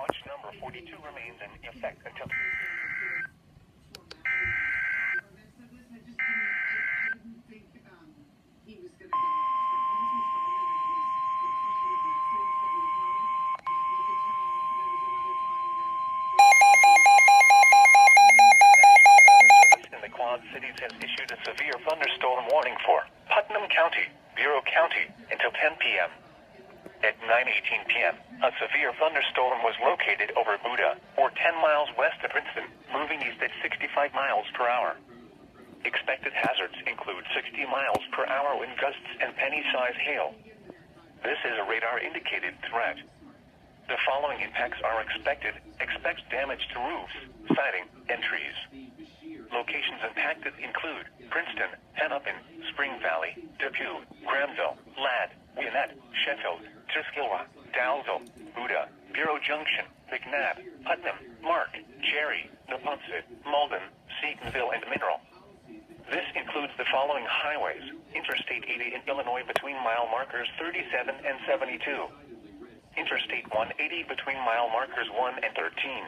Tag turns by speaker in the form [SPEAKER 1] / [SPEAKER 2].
[SPEAKER 1] Watch number 42 remains in effect until... Cities has issued a severe thunderstorm warning for Putnam County, Bureau County, until 10 p.m. At 9:18 p.m., a severe thunderstorm was located over Buda, or 10 miles west of Princeton, moving east at 65 miles per hour. Expected hazards include 60 miles per hour wind gusts and penny-size hail. This is a radar-indicated threat. The following impacts are expected. Expect damage to roofs, siding, and trees. Locations impacted include Princeton, Hennepin, Spring Valley, Depew, Granville, Ladd, Gwinnett, Sheffield, Tuskilwa, Dalville, Buda, Bureau Junction, McNabb, Putnam, Mark, Cherry, Neponset, Malden, Seatonville, and Mineral. This includes the following highways: Interstate 80 in Illinois between mile markers 37 and 72. Interstate 180 between mile markers 1 and 13.